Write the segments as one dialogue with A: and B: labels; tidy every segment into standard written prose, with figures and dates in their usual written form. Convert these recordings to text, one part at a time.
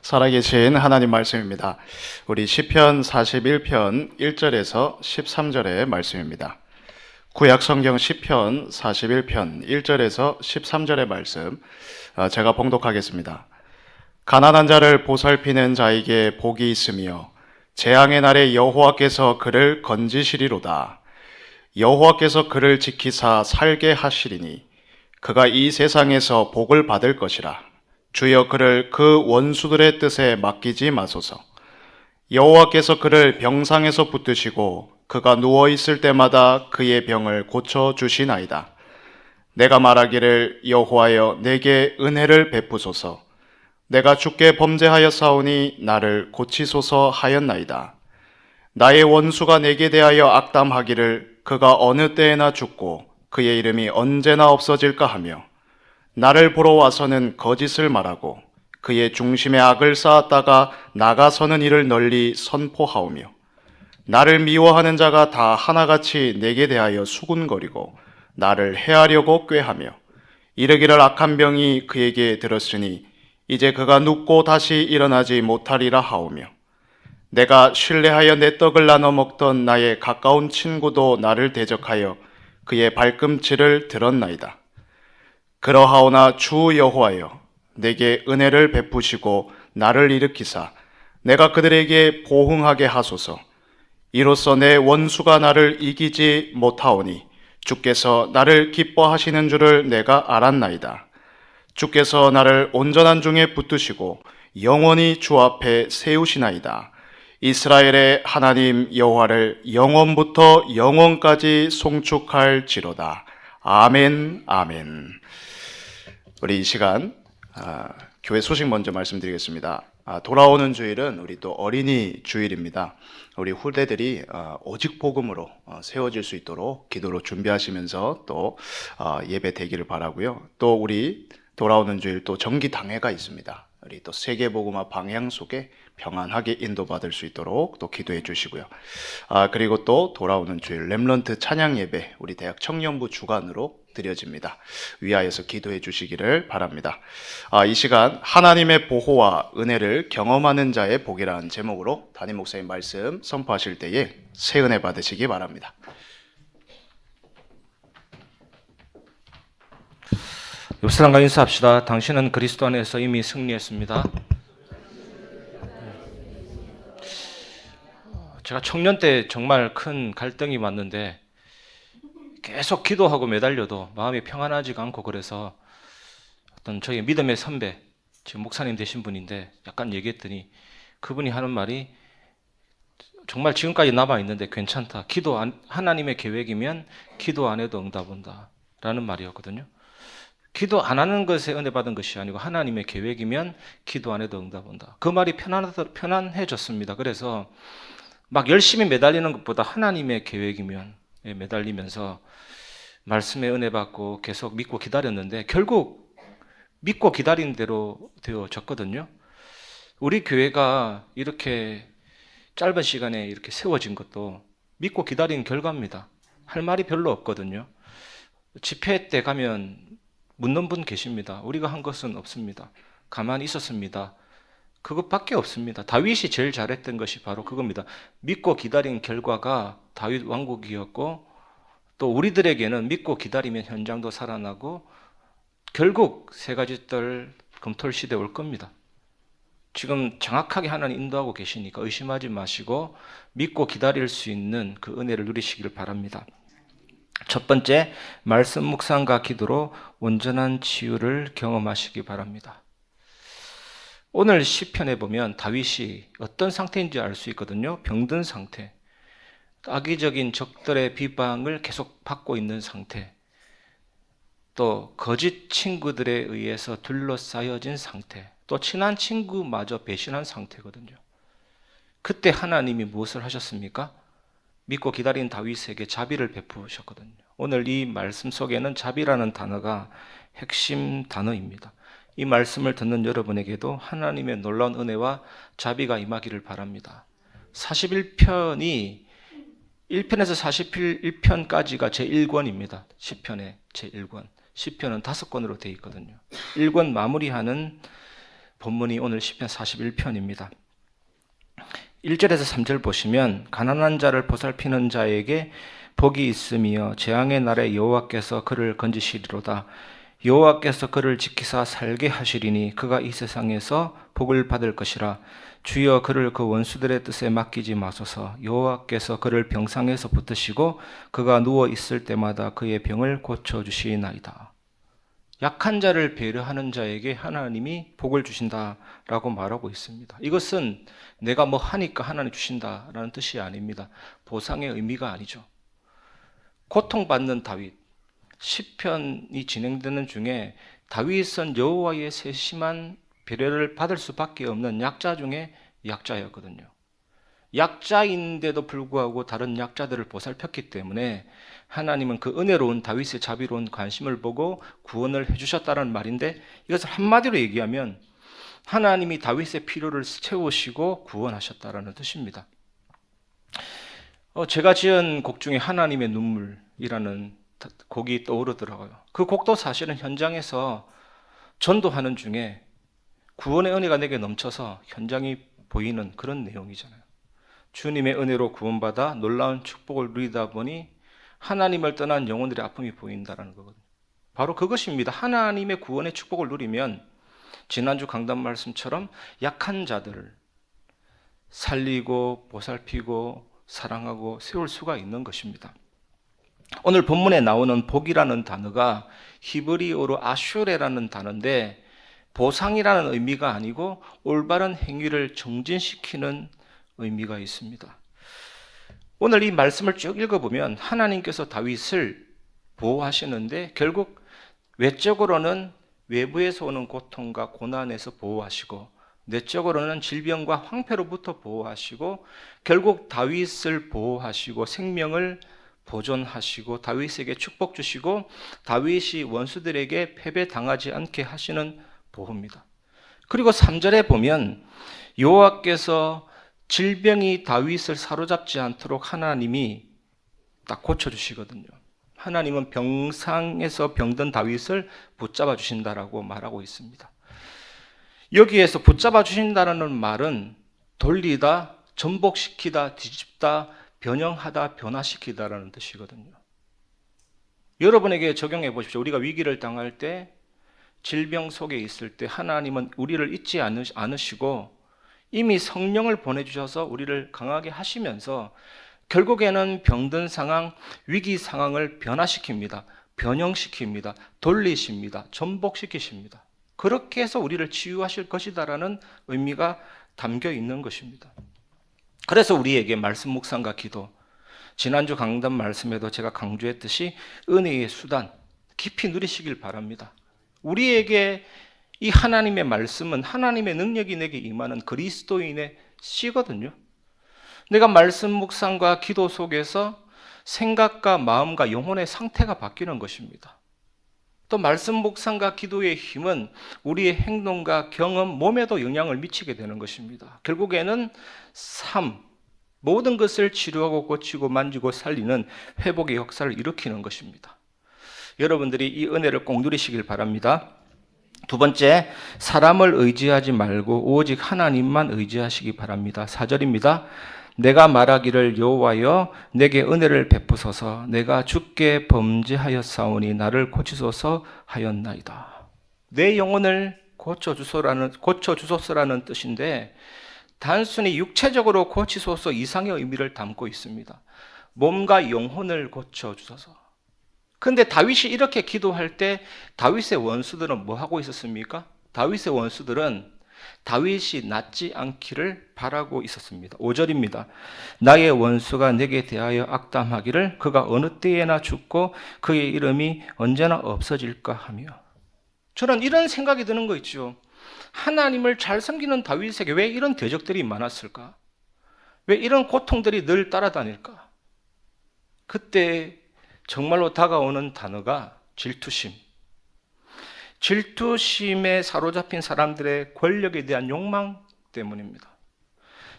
A: 살아계신 하나님 말씀입니다. 우리 시편 41편 1절에서 13절의 말씀입니다. 구약 성경 시편 41편 1절에서 13절의 말씀 제가 봉독하겠습니다. 가난한 자를 보살피는 자에게 복이 있으며 재앙의 날에 여호와께서 그를 건지시리로다. 여호와께서 그를 지키사 살게 하시리니 그가 이 세상에서 복을 받을 것이라. 주여 그를 그 원수들의 뜻에 맡기지 마소서. 여호와께서 그를 병상에서 붙드시고 그가 누워 있을 때마다 그의 병을 고쳐 주시나이다. 내가 말하기를 여호와여 내게 은혜를 베푸소서. 내가 주께 범죄하였사오니 나를 고치소서 하였나이다. 나의 원수가 내게 대하여 악담하기를 그가 어느 때에나 죽고 그의 이름이 언제나 없어질까 하며 나를 보러 와서는 거짓을 말하고 그의 중심에 악을 쌓았다가 나가서는 이를 널리 선포하오며 나를 미워하는 자가 다 하나같이 내게 대하여 수군거리고 나를 해하려고 꾀하며 이르기를 악한 병이 그에게 들었으니 이제 그가 눕고 다시 일어나지 못하리라 하오며 내가 신뢰하여 내 떡을 나눠 먹던 나의 가까운 친구도 나를 대적하여 그의 발꿈치를 들었나이다. 그러하오나 주 여호와여 내게 은혜를 베푸시고 나를 일으키사 내가 그들에게 보응하게 하소서. 이로써 내 원수가 나를 이기지 못하오니 주께서 나를 기뻐하시는 줄을 내가 알았나이다. 주께서 나를 온전한 중에 붙드시고 영원히 주 앞에 세우시나이다. 이스라엘의 하나님 여호와를 영원부터 영원까지 송축할지로다. 아멘, 아멘. 우리 이 시간 교회 소식 먼저 말씀드리겠습니다. 돌아오는 주일은 우리 또 어린이 주일입니다. 우리 후대들이 오직 복음으로 세워질 수 있도록 기도로 준비하시면서 또 예배 되기를 바라고요. 또 우리 돌아오는 주일 또 정기당회가 있습니다. 우리 또 세계복음화 방향 속에 평안하게 인도받을 수 있도록 또 기도해 주시고요. 그리고 또 돌아오는 주일 렘넌트 찬양 예배 우리 대학 청년부 주관으로 드려집니다. 위하여서 기도해 주시기를 바랍니다. 이 시간 하나님의 보호와 은혜를 경험하는 자의 복이라는 제목으로 담임 목사님 말씀 선포하실 때에 새 은혜 받으시기 바랍니다.
B: 옆 사람과 인사합시다. 당신은 그리스도 안에서 이미 승리했습니다. 제가 청년 때 정말 큰 갈등이 왔는데 계속 기도하고 매달려도 마음이 평안하지가 않고 그래서 어떤 저희 믿음의 선배, 지금 목사님 되신 분인데 약간 얘기했더니 그분이 하는 말이 정말 지금까지 남아있는데 괜찮다. 하나님의 계획이면 기도 안 해도 응답 온다. 라는 말이었거든요. 기도 안 하는 것에 은혜 받은 것이 아니고 하나님의 계획이면 기도 안 해도 응답 온다. 그 말이 편안해졌습니다. 그래서 막 열심히 매달리는 것보다 하나님의 계획이면 매달리면서 말씀에 은혜 받고 계속 믿고 기다렸는데 결국 믿고 기다린 대로 되어졌거든요. 우리 교회가 이렇게 짧은 시간에 이렇게 세워진 것도 믿고 기다린 결과입니다. 할 말이 별로 없거든요. 집회 때 가면 묻는 분 계십니다. 우리가 한 것은 없습니다. 가만히 있었습니다. 그것밖에 없습니다. 다윗이 제일 잘했던 것이 바로 그겁니다. 믿고 기다린 결과가 다윗 왕국이었고 또 우리들에게는 믿고 기다리면 현장도 살아나고 결국 세 가지 뜰 금토일 시대에 올 겁니다. 지금 정확하게 하나님 인도하고 계시니까 의심하지 마시고 믿고 기다릴 수 있는 그 은혜를 누리시길 바랍니다. 첫 번째, 말씀 묵상과 기도로 온전한 치유를 경험하시기 바랍니다. 오늘 시편에 보면 다윗이 어떤 상태인지 알 수 있거든요. 병든 상태, 악의적인 적들의 비방을 계속 받고 있는 상태, 또 거짓 친구들에 의해서 둘러싸여진 상태, 또 친한 친구마저 배신한 상태거든요. 그때 하나님이 무엇을 하셨습니까? 믿고 기다린 다윗에게 자비를 베푸셨거든요. 오늘 이 말씀 속에는 자비라는 단어가 핵심 단어입니다. 이 말씀을 듣는 여러분에게도 하나님의 놀라운 은혜와 자비가 임하기를 바랍니다. 41편이 1편에서 41편까지가 제1권입니다. 시편의 제1권. 시편은 5권으로 되어 있거든요. 1권 마무리하는 본문이 오늘 시편 41편입니다. 1절에서 3절 보시면 가난한 자를 보살피는 자에게 복이 있으며 재앙의 날에 여호와께서 그를 건지시리로다. 여호와께서 그를 지키사 살게 하시리니 그가 이 세상에서 복을 받을 것이라. 주여 그를 그 원수들의 뜻에 맡기지 마소서. 여호와께서 그를 병상에서 붙드시고 그가 누워 있을 때마다 그의 병을 고쳐 주시나이다. 약한 자를 배려하는 자에게 하나님이 복을 주신다라고 말하고 있습니다. 이것은 내가 뭐 하니까 하나님 주신다라는 뜻이 아닙니다. 보상의 의미가 아니죠. 고통받는 다윗, 시편이 진행되는 중에 다윗은 여호와의 세심한 배려를 받을 수밖에 없는 약자 중에 약자였거든요. 약자인데도 불구하고 다른 약자들을 보살폈기 때문에 하나님은 그 은혜로운 다윗의 자비로운 관심을 보고 구원을 해주셨다는 말인데, 이것을 한마디로 얘기하면 하나님이 다윗의 필요를 채우시고 구원하셨다는 뜻입니다. 제가 지은 곡 중에 하나님의 눈물이라는 곡이 떠오르더라고요. 그 곡도 사실은 현장에서 전도하는 중에 구원의 은혜가 내게 넘쳐서 현장이 보이는 그런 내용이잖아요. 주님의 은혜로 구원받아 놀라운 축복을 누리다 보니 하나님을 떠난 영혼들의 아픔이 보인다는 거거든요. 바로 그것입니다. 하나님의 구원의 축복을 누리면 지난주 강단 말씀처럼 약한 자들을 살리고 보살피고 사랑하고 세울 수가 있는 것입니다. 오늘 본문에 나오는 복이라는 단어가 히브리어로 아슈레라는 단어인데, 보상이라는 의미가 아니고 올바른 행위를 정진시키는 의미가 있습니다. 오늘 이 말씀을 쭉 읽어보면 하나님께서 다윗을 보호하시는데 결국 외적으로는 외부에서 오는 고통과 고난에서 보호하시고 내적으로는 질병과 황폐로부터 보호하시고 결국 다윗을 보호하시고 생명을 보존하시고 다윗에게 축복 주시고 다윗이 원수들에게 패배당하지 않게 하시는 보호입니다. 그리고 3절에 보면 여호와께서 질병이 다윗을 사로잡지 않도록 하나님이 딱 고쳐주시거든요. 하나님은 병상에서 병든 다윗을 붙잡아 주신다라고 말하고 있습니다. 여기에서 붙잡아 주신다는 말은 돌리다, 전복시키다, 뒤집다, 변형하다, 변화시키다라는 뜻이거든요. 여러분에게 적용해 보십시오. 우리가 위기를 당할 때, 질병 속에 있을 때 하나님은 우리를 잊지 않으시고 이미 성령을 보내주셔서 우리를 강하게 하시면서 결국에는 병든 상황, 위기 상황을 변화시킵니다. 변형시킵니다. 돌리십니다. 전복시키십니다. 그렇게 해서 우리를 치유하실 것이다라는 의미가 담겨 있는 것입니다. 그래서 우리에게 말씀 묵상과 기도, 지난주 강단 말씀에도 제가 강조했듯이 은혜의 수단 깊이 누리시길 바랍니다. 우리에게 이 하나님의 말씀은 하나님의 능력이 내게 임하는 그리스도인의 씨거든요. 내가 말씀 묵상과 기도 속에서 생각과 마음과 영혼의 상태가 바뀌는 것입니다. 또 말씀 묵상과 기도의 힘은 우리의 행동과 경험, 몸에도 영향을 미치게 되는 것입니다. 결국에는 삶, 모든 것을 치료하고 고치고 만지고 살리는 회복의 역사를 일으키는 것입니다. 여러분들이 이 은혜를 꼭 누리시길 바랍니다. 두 번째, 사람을 의지하지 말고 오직 하나님만 의지하시기 바랍니다. 4절입니다. 내가 말하기를 여호와여 내게 은혜를 베푸소서. 내가 주께 범죄하였사오니 나를 고치소서 하였나이다. 내 영혼을 고쳐주소서라는 뜻인데, 단순히 육체적으로 고치소서 이상의 의미를 담고 있습니다. 몸과 영혼을 고쳐주소서. 근데 다윗이 이렇게 기도할 때 다윗의 원수들은 뭐 하고 있었습니까? 다윗의 원수들은 다윗이 낫지 않기를 바라고 있었습니다. 5절입니다. 나의 원수가 내게 대하여 악담하기를 그가 어느 때에나 죽고 그의 이름이 언제나 없어질까 하며. 저는 이런 생각이 드는 거 있죠. 하나님을 잘 섬기는 다윗에게 왜 이런 대적들이 많았을까? 왜 이런 고통들이 늘 따라다닐까? 그때 정말로 다가오는 단어가 질투심. 질투심에 사로잡힌 사람들의 권력에 대한 욕망 때문입니다.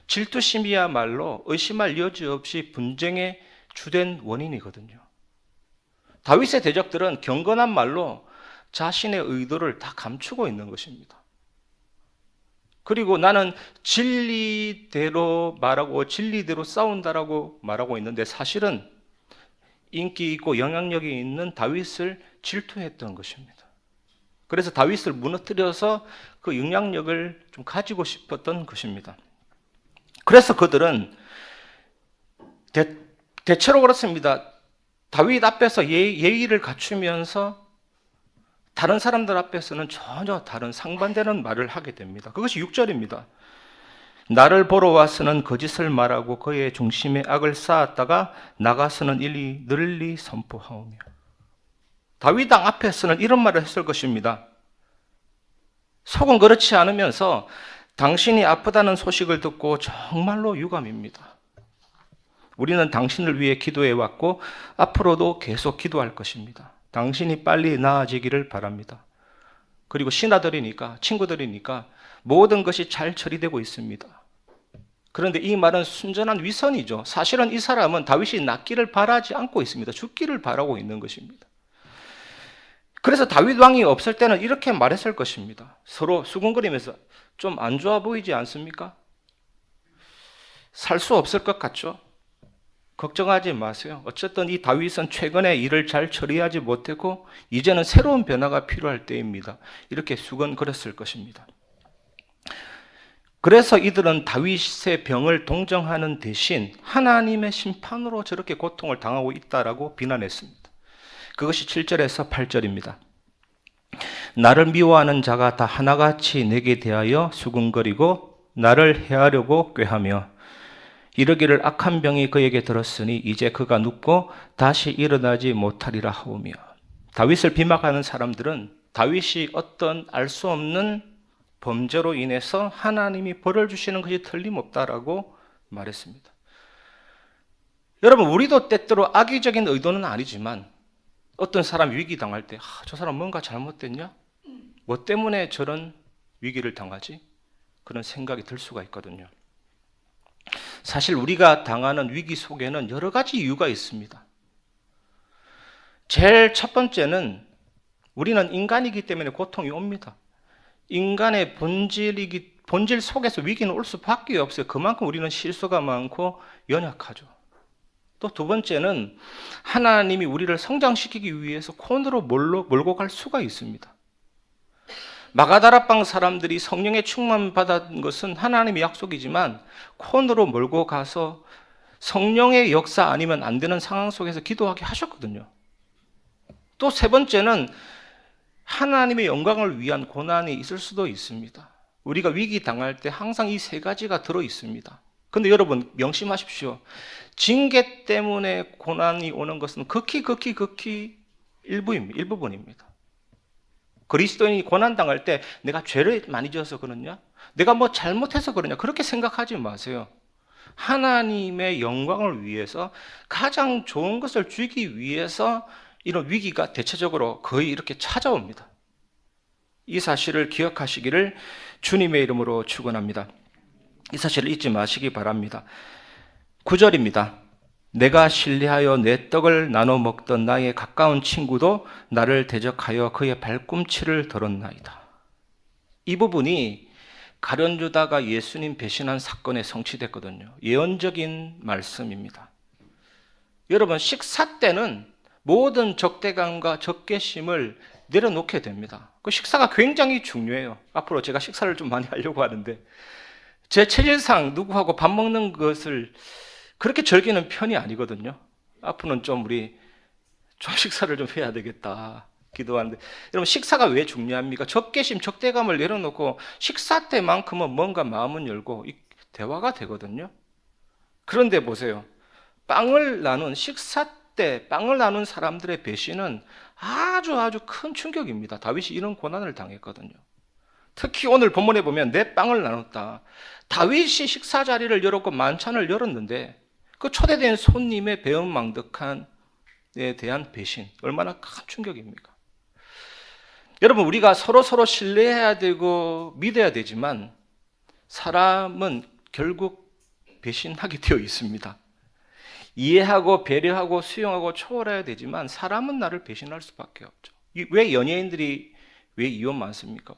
B: 질투심이야말로 의심할 여지 없이 분쟁의 주된 원인이거든요. 다윗의 대적들은 경건한 말로 자신의 의도를 다 감추고 있는 것입니다. 그리고 나는 진리대로 말하고 진리대로 싸운다라고 말하고 있는데 사실은 인기 있고 영향력이 있는 다윗을 질투했던 것입니다. 그래서 다윗을 무너뜨려서 그 영향력을 좀 가지고 싶었던 것입니다. 그래서 그들은 대체로 그렇습니다. 다윗 앞에서 예의를 갖추면서 다른 사람들 앞에서는 전혀 다른 상반되는 말을 하게 됩니다. 그것이 6절입니다. 나를 보러 와서는 거짓을 말하고 그의 중심에 악을 쌓았다가 나가서는 일이 널리 선포하오며. 다윗 왕 앞에서는 이런 말을 했을 것입니다. 속은 그렇지 않으면서 당신이 아프다는 소식을 듣고 정말로 유감입니다. 우리는 당신을 위해 기도해 왔고 앞으로도 계속 기도할 것입니다. 당신이 빨리 나아지기를 바랍니다. 그리고 신하들이니까, 친구들이니까 모든 것이 잘 처리되고 있습니다. 그런데 이 말은 순전한 위선이죠. 사실은 이 사람은 다윗이 낫기를 바라지 않고 있습니다. 죽기를 바라고 있는 것입니다. 그래서 다윗 왕이 없을 때는 이렇게 말했을 것입니다. 서로 수군거리면서 좀 안 좋아 보이지 않습니까? 살 수 없을 것 같죠? 걱정하지 마세요. 어쨌든 이 다윗은 최근에 일을 잘 처리하지 못했고 이제는 새로운 변화가 필요할 때입니다. 이렇게 수군거렸을 것입니다. 그래서 이들은 다윗의 병을 동정하는 대신 하나님의 심판으로 저렇게 고통을 당하고 있다라고 비난했습니다. 그것이 7절에서 8절입니다. 나를 미워하는 자가 다 하나같이 내게 대하여 수군거리고 나를 해하려고 꾀하며 이르기를 악한 병이 그에게 들었으니 이제 그가 눕고 다시 일어나지 못하리라 하오며. 다윗을 비막하는 사람들은 다윗이 어떤 알 수 없는 범죄로 인해서 하나님이 벌을 주시는 것이 틀림없다라고 말했습니다. 여러분, 우리도 때때로 악의적인 의도는 아니지만 어떤 사람이 위기 당할 때 저 사람 뭔가 잘못됐냐? 뭐 때문에 저런 위기를 당하지? 그런 생각이 들 수가 있거든요. 사실 우리가 당하는 위기 속에는 여러 가지 이유가 있습니다. 제일 첫 번째는 우리는 인간이기 때문에 고통이 옵니다. 인간의 본질 속에서 위기는 올 수밖에 없어요. 그만큼 우리는 실수가 많고 연약하죠. 또 두 번째는 하나님이 우리를 성장시키기 위해서 콘으로 몰고 갈 수가 있습니다. 마가다락방 사람들이 성령의 충만 받은 것은 하나님의 약속이지만 콘으로 몰고 가서 성령의 역사 아니면 안 되는 상황 속에서 기도하게 하셨거든요. 또 세 번째는 하나님의 영광을 위한 고난이 있을 수도 있습니다. 우리가 위기 당할 때 항상 이 세 가지가 들어 있습니다. 근데 여러분 명심하십시오. 징계 때문에 고난이 오는 것은 극히 일부분입니다. 그리스도인이 고난당할 때 내가 죄를 많이 지어서 그러냐? 내가 뭐 잘못해서 그러냐? 그렇게 생각하지 마세요. 하나님의 영광을 위해서 가장 좋은 것을 주기 위해서 이런 위기가 대체적으로 거의 이렇게 찾아옵니다. 이 사실을 기억하시기를 주님의 이름으로 축원합니다. 이 사실을 잊지 마시기 바랍니다. 9절입니다. 내가 신뢰하여 내 떡을 나눠 먹던 나의 가까운 친구도 나를 대적하여 그의 발꿈치를 들었나이다. 이 부분이 가룟유다가 예수님 배신한 사건에 성취됐거든요. 예언적인 말씀입니다. 여러분, 식사 때는 모든 적대감과 적개심을 내려놓게 됩니다. 그 식사가 굉장히 중요해요. 앞으로 제가 식사를 좀 많이 하려고 하는데 제 체질상 누구하고 밥 먹는 것을 그렇게 즐기는 편이 아니거든요. 앞으로는 우리 식사를 좀 해야 되겠다 기도하는데, 여러분 식사가 왜 중요합니까? 적개심, 적대감을 내려놓고 식사 때만큼은 뭔가 마음은 열고 대화가 되거든요. 그런데 보세요. 식사 때 빵을 나눈 사람들의 배신은 아주 큰 충격입니다. 다윗이 이런 고난을 당했거든요. 특히 오늘 본문에 보면 내 빵을 나눴다. 다윗이 식사 자리를 열었고 만찬을 열었는데 그 초대된 손님의 배은망덕한에 대한 배신, 얼마나 큰 충격입니까? 여러분, 우리가 서로 신뢰해야 되고 믿어야 되지만 사람은 결국 배신하게 되어 있습니다. 이해하고 배려하고 수용하고 초월해야 되지만 사람은 나를 배신할 수밖에 없죠. 왜 연예인들이 왜 이혼 많습니까?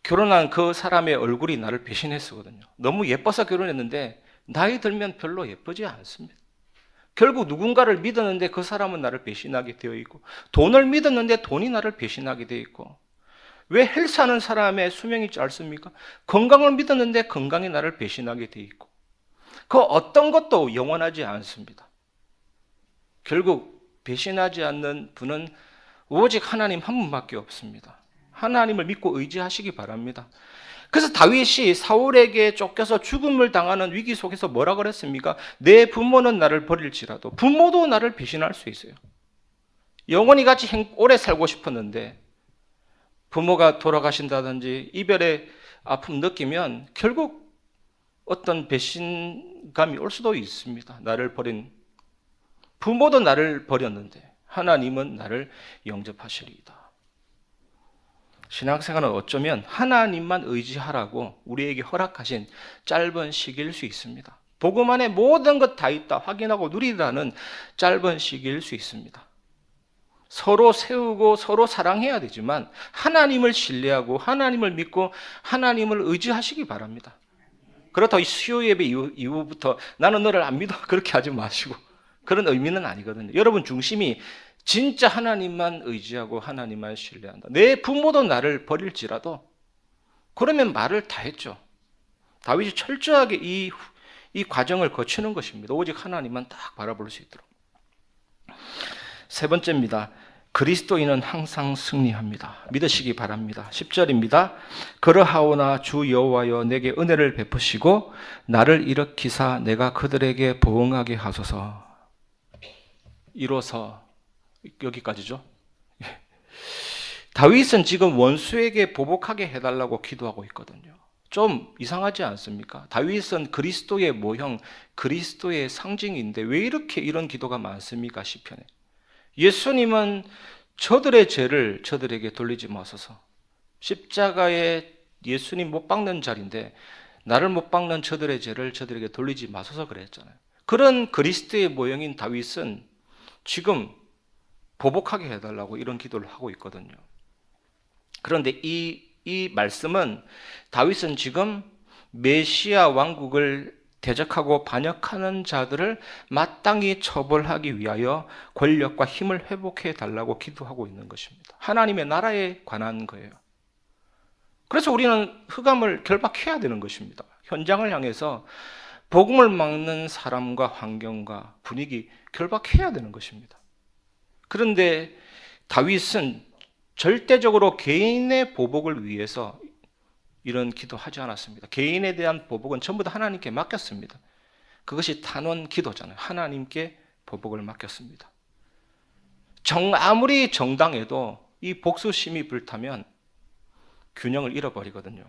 B: 결혼한 그 사람의 얼굴이 나를 배신했었거든요. 너무 예뻐서 결혼했는데 나이 들면 별로 예쁘지 않습니다. 결국 누군가를 믿었는데 그 사람은 나를 배신하게 되어 있고, 돈을 믿었는데 돈이 나를 배신하게 되어 있고, 왜 헬스하는 사람의 수명이 짧습니까? 건강을 믿었는데 건강이 나를 배신하게 되어 있고, 그 어떤 것도 영원하지 않습니다. 결국 배신하지 않는 분은 오직 하나님 한 분밖에 없습니다. 하나님을 믿고 의지하시기 바랍니다. 그래서 다윗이 사울에게 쫓겨서 죽음을 당하는 위기 속에서 뭐라 그랬습니까? 내 부모는 나를 버릴지라도, 부모도 나를 배신할 수 있어요. 영원히 같이 오래 살고 싶었는데 부모가 돌아가신다든지 이별의 아픔 느끼면 결국 어떤 배신감이 올 수도 있습니다. 나를 버린 부모도 나를 버렸는데 하나님은 나를 영접하시리이다. 신앙생활은 어쩌면 하나님만 의지하라고 우리에게 허락하신 짧은 시기일 수 있습니다. 복음 안에 모든 것 다 있다 확인하고 누리라는 짧은 시기일 수 있습니다. 서로 세우고 서로 사랑해야 되지만 하나님을 신뢰하고 하나님을 믿고 하나님을 의지하시기 바랍니다. 그렇다고 수요 예배 이후부터 나는 너를 안 믿어 그렇게 하지 마시고, 그런 의미는 아니거든요. 여러분 중심이 진짜 하나님만 의지하고 하나님만 신뢰한다. 내 부모도 나를 버릴지라도, 그러면 말을 다 했죠. 다윗이 철저하게 이 과정을 거치는 것입니다. 오직 하나님만 딱 바라볼 수 있도록. 세 번째입니다. 그리스도인은 항상 승리합니다. 믿으시기 바랍니다. 10절입니다. 그러하오나 주 여호와여 내게 은혜를 베푸시고 나를 일으키사 내가 그들에게 보응하게 하소서. 이로써 여기까지죠. 다윗은 지금 원수에게 보복하게 해달라고 기도하고 있거든요. 좀 이상하지 않습니까? 다윗은 그리스도의 모형, 그리스도의 상징인데 왜 이렇게 이런 기도가 많습니까? 시편에. 예수님은 저들의 죄를 저들에게 돌리지 마소서. 십자가에 예수님 못 박는 자리인데 나를 못 박는 저들의 죄를 저들에게 돌리지 마소서 그랬잖아요. 그런 그리스도의 모형인 다윗은 지금 보복하게 해달라고 이런 기도를 하고 있거든요. 그런데 이 말씀은 다윗은 지금 메시아 왕국을 대적하고 반역하는 자들을 마땅히 처벌하기 위하여 권력과 힘을 회복해 달라고 기도하고 있는 것입니다. 하나님의 나라에 관한 거예요. 그래서 우리는 흑암을 결박해야 되는 것입니다. 현장을 향해서 복음을 막는 사람과 환경과 분위기 결박해야 되는 것입니다. 그런데 다윗은 절대적으로 개인의 보복을 위해서 이런 기도하지 않았습니다. 개인에 대한 보복은 전부 다 하나님께 맡겼습니다. 그것이 탄원 기도잖아요. 하나님께 보복을 맡겼습니다. 아무리 정당해도 이 복수심이 불타면 균형을 잃어버리거든요.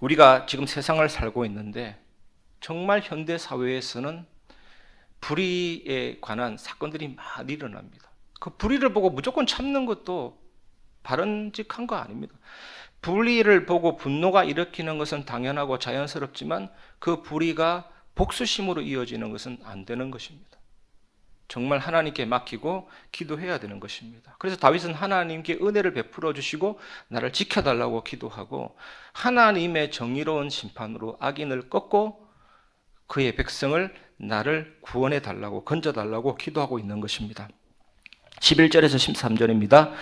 B: 우리가 지금 세상을 살고 있는데 정말 현대 사회에서는 불의에 관한 사건들이 많이 일어납니다. 그 불의를 보고 무조건 참는 것도 바람직한 거 아닙니다. 불의를 보고 분노가 일으키는 것은 당연하고 자연스럽지만 그 불의가 복수심으로 이어지는 것은 안 되는 것입니다. 정말 하나님께 맡기고 기도해야 되는 것입니다. 그래서 다윗은 하나님께 은혜를 베풀어 주시고 나를 지켜달라고 기도하고 하나님의 정의로운 심판으로 악인을 꺾고 그의 백성을 나를 구원해 달라고 건져 달라고 기도하고 있는 것입니다. 11절에서 13절입니다.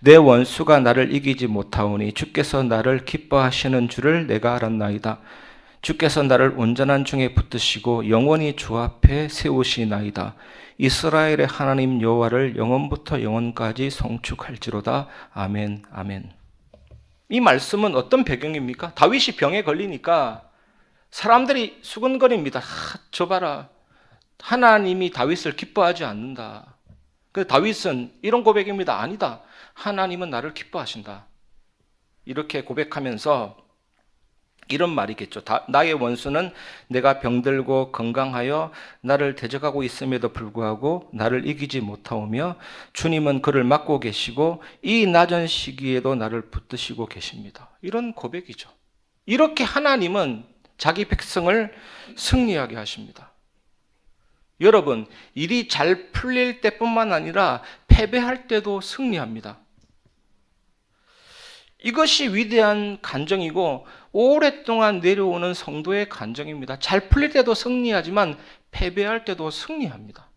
B: 내 원수가 나를 이기지 못하오니 주께서 나를 기뻐하시는 줄을 내가 알았나이다. 주께서 나를 온전한 중에 붙드시고 영원히 주 앞에 세우시나이다. 이스라엘의 하나님 여호와를 영원부터 영원까지 송축할지로다. 아멘, 아멘. 이 말씀은 어떤 배경입니까? 다윗이 병에 걸리니까 사람들이 수근거립니다. 저 봐라. 하나님이 다윗을 기뻐하지 않는다. 그래서 다윗은 이런 고백입니다. 아니다. 하나님은 나를 기뻐하신다. 이렇게 고백하면서 이런 말이겠죠. 나의 원수는 내가 병들고 건강하여 나를 대적하고 있음에도 불구하고 나를 이기지 못하오며 주님은 그를 막고 계시고 이 낮은 시기에도 나를 붙드시고 계십니다. 이런 고백이죠. 이렇게 하나님은 자기 백성을 승리하게 하십니다. 여러분, 일이 잘 풀릴 때뿐만 아니라 패배할 때도 승리합니다. 이것이 위대한 간정이고 오랫동안 내려오는 성도의 간정입니다. 잘 풀릴 때도 승리하지만 패배할 때도 승리합니다.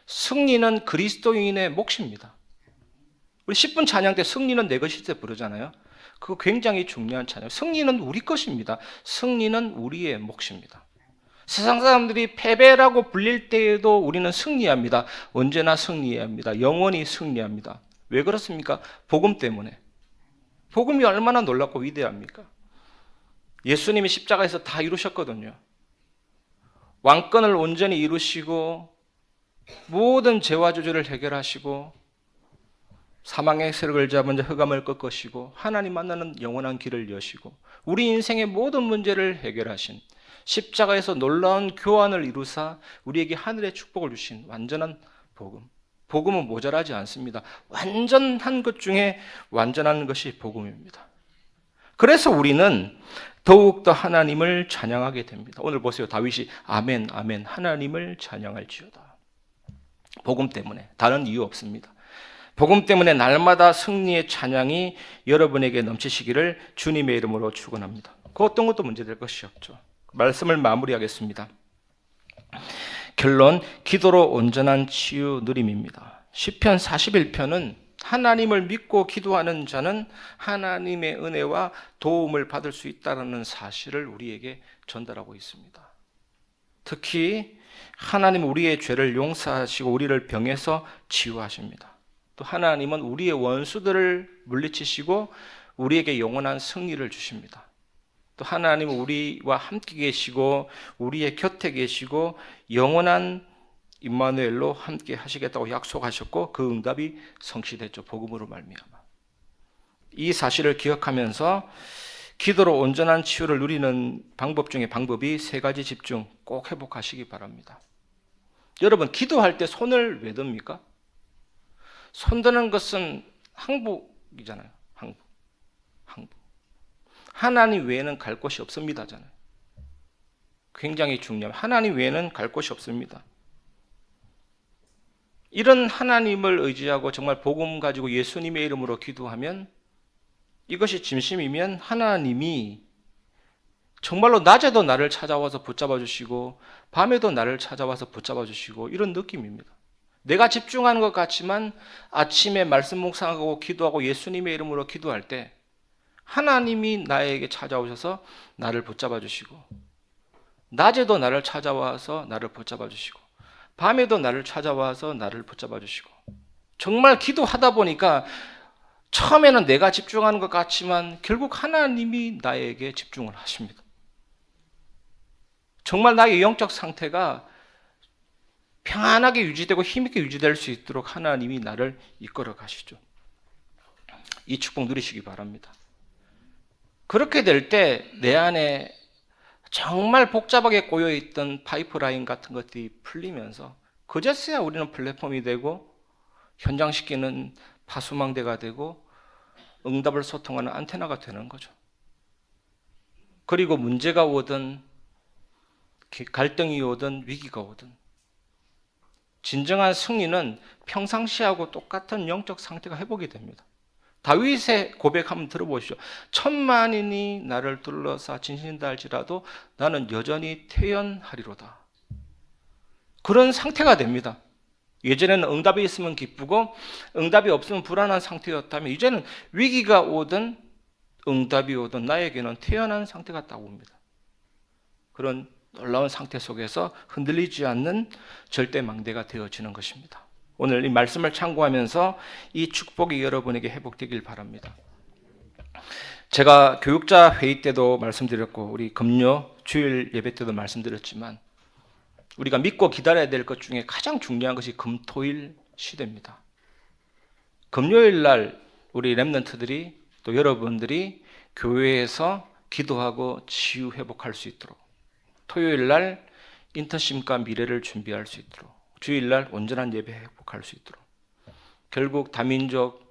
B: 승리는 그리스도인의 몫입니다. 우리 10분 찬양 때 승리는 내 것이다 부르잖아요. 그거 굉장히 중요한 찬양. 승리는 우리 것입니다. 승리는 우리의 몫입니다. 세상 사람들이 패배라고 불릴 때에도 우리는 승리합니다. 언제나 승리합니다. 영원히 승리합니다. 왜 그렇습니까? 복음 때문에. 복음이 얼마나 놀랍고 위대합니까? 예수님이 십자가에서 다 이루셨거든요. 왕권을 온전히 이루시고 모든 죄와 저주를 해결하시고 사망의 세력을 잡은 자 흑암을 꺾으시고 하나님 만나는 영원한 길을 여시고 우리 인생의 모든 문제를 해결하신 십자가에서 놀라운 교환을 이루사 우리에게 하늘의 축복을 주신 완전한 복음. 복음은 모자라지 않습니다. 완전한 것 중에 완전한 것이 복음입니다. 그래서 우리는 더욱더 하나님을 찬양하게 됩니다. 오늘 보세요. 다윗이 아멘 아멘 하나님을 찬양할지어다. 복음 때문에 다른 이유 없습니다. 복음 때문에 날마다 승리의 찬양이 여러분에게 넘치시기를 주님의 이름으로 축원합니다. 그 어떤 것도 문제될 것이 없죠. 말씀을 마무리하겠습니다. 결론, 기도로 온전한 치유 누림입니다. 시편 41편은 하나님을 믿고 기도하는 자는 하나님의 은혜와 도움을 받을 수 있다는 사실을 우리에게 전달하고 있습니다. 특히 하나님은 우리의 죄를 용서하시고 우리를 병에서 치유하십니다. 또 하나님은 우리의 원수들을 물리치시고 우리에게 영원한 승리를 주십니다. 또 하나님은 우리와 함께 계시고 우리의 곁에 계시고 영원한 임마누엘로 함께 하시겠다고 약속하셨고 그 응답이 성취됐죠. 복음으로 말미암아. 이 사실을 기억하면서 기도로 온전한 치유를 누리는 방법 중에 방법이 세 가지 집중 꼭 회복하시기 바랍니다. 여러분, 기도할 때 손을 왜 듭니까? 손 드는 것은 항복이잖아요. 항복. 하나님 외에는 갈 곳이 없습니다잖아요. 굉장히 중요합니다. 하나님 외에는 갈 곳이 없습니다. 이런 하나님을 의지하고 정말 복음 가지고 예수님의 이름으로 기도하면 이것이 진심이면 하나님이 정말로 낮에도 나를 찾아와서 붙잡아 주시고 밤에도 나를 찾아와서 붙잡아 주시고 이런 느낌입니다. 내가 집중하는 것 같지만 아침에 말씀 묵상하고 기도하고 예수님의 이름으로 기도할 때 하나님이 나에게 찾아오셔서 나를 붙잡아 주시고 낮에도 나를 찾아와서 나를 붙잡아 주시고 밤에도 나를 찾아와서 나를 붙잡아 주시고 정말 기도하다 보니까 처음에는 내가 집중하는 것 같지만 결국 하나님이 나에게 집중을 하십니다. 정말 나의 영적 상태가 평안하게 유지되고 힘있게 유지될 수 있도록 하나님이 나를 이끌어 가시죠. 이 축복 누리시기 바랍니다. 그렇게 될 때 내 안에 정말 복잡하게 꼬여있던 파이프라인 같은 것들이 풀리면서 그제서야 우리는 플랫폼이 되고 현장시키는 파수망대가 되고 응답을 소통하는 안테나가 되는 거죠. 그리고 문제가 오든 갈등이 오든 위기가 오든 진정한 승리는 평상시하고 똑같은 영적 상태가 회복이 됩니다. 다윗의 고백 한번 들어보시죠. 천만인이 나를 둘러싸 진신다 할지라도 나는 여전히 태연하리로다. 그런 상태가 됩니다. 예전에는 응답이 있으면 기쁘고 응답이 없으면 불안한 상태였다면 이제는 위기가 오든 응답이 오든 나에게는 태연한 상태가 딱 옵니다. 그런 놀라운 상태 속에서 흔들리지 않는 절대망대가 되어지는 것입니다. 오늘 이 말씀을 참고하면서 이 축복이 여러분에게 회복되길 바랍니다. 제가 교육자 회의 때도 말씀드렸고 우리 금요 주일 예배 때도 말씀드렸지만 우리가 믿고 기다려야 될 것 중에 가장 중요한 것이 금토일 시대입니다. 금요일 날 우리 렘넌트들이 또 여러분들이 교회에서 기도하고 치유 회복할 수 있도록 토요일 날 인턴십과 미래를 준비할 수 있도록 주일 날 온전한 예배 회복할 수 있도록 결국 다민족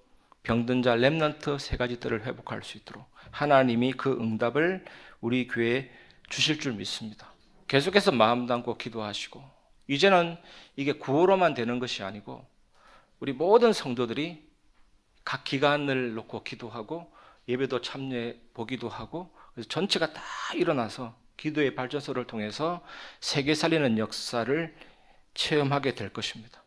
B: 병든 자 렘넌트 세 가지들을 회복할 수 있도록 하나님이 그 응답을 우리 교회에 주실 줄 믿습니다. 계속해서 마음 담고 기도하시고 이제는 이게 구호로만 되는 것이 아니고 우리 모든 성도들이 각 기간을 놓고 기도하고 예배도 참여해 보기도 하고, 그래서 전체가 다 일어나서 기도의 발전소를 통해서 세계 살리는 역사를 체험하게 될 것입니다.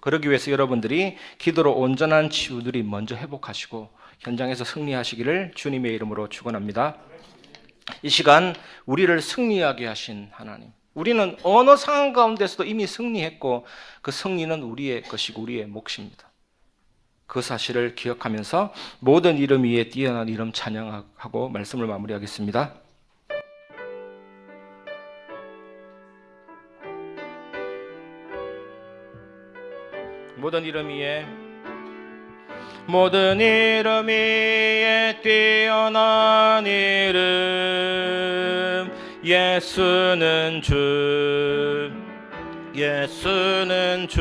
B: 그러기 위해서 여러분들이 기도로 온전한 치유들이 먼저 회복하시고 현장에서 승리하시기를 주님의 이름으로 축원합니다. 이 시간 우리를 승리하게 하신 하나님, 우리는 어느 상황 가운데서도 이미 승리했고 그 승리는 우리의 것이고 우리의 몫입니다. 그 사실을 기억하면서 모든 이름 위에 뛰어난 이름 찬양하고 말씀을 마무리하겠습니다. 모든 이름 위에, 모든 이름 위에 뛰어난 이름, 예수는 주, 예수는 주.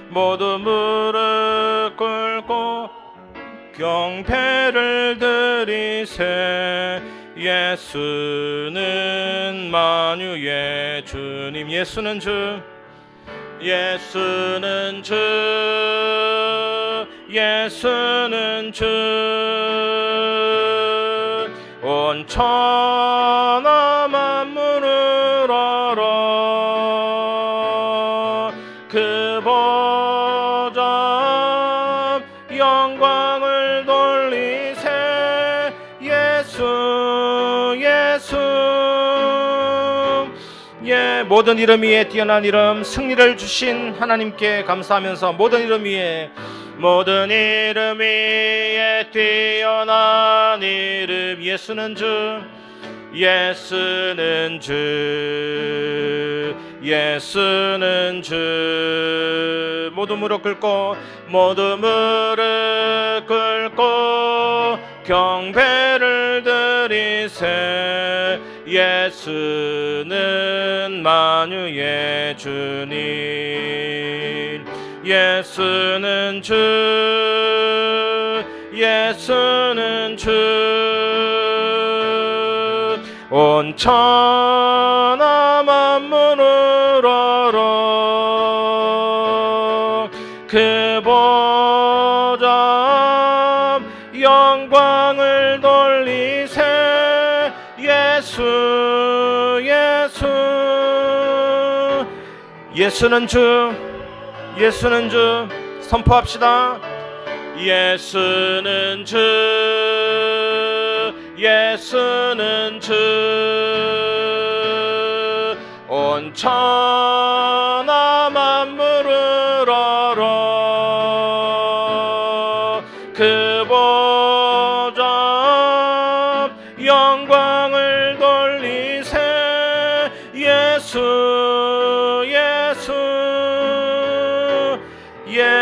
B: 모두 무릎 꿇고 경배를 드리세. 예수는 만유의 주님, 예수는 주, 예수는 주, 예수는 주. 온 천하 만물을 알아. 그 보좌 영광을 돌리세. 예수, 예수. 예, 모든 이름 위에 뛰어난 이름, 승리를 주신 하나님께 감사하면서 모든 이름 위에, 모든 이름 위에 뛰어난 이름, 예수는 주, 예수는 주, 예수는 주. 모두 무릎 꿇고, 모두 무릎 꿇고 경배를 드리세. 예수는 만유의 주님, 예수는 주, 예수는 주. 온 천하 만물을 알아. 그 보좌 영광을 돌리세. 예수, 예수. 예수는 주, 예수는 주. 선포합시다. 예수는 주, 예수는 주. 온 천하 만물을 알아. 그 보좌 영광을 돌리세. 예수, 예수, 예수.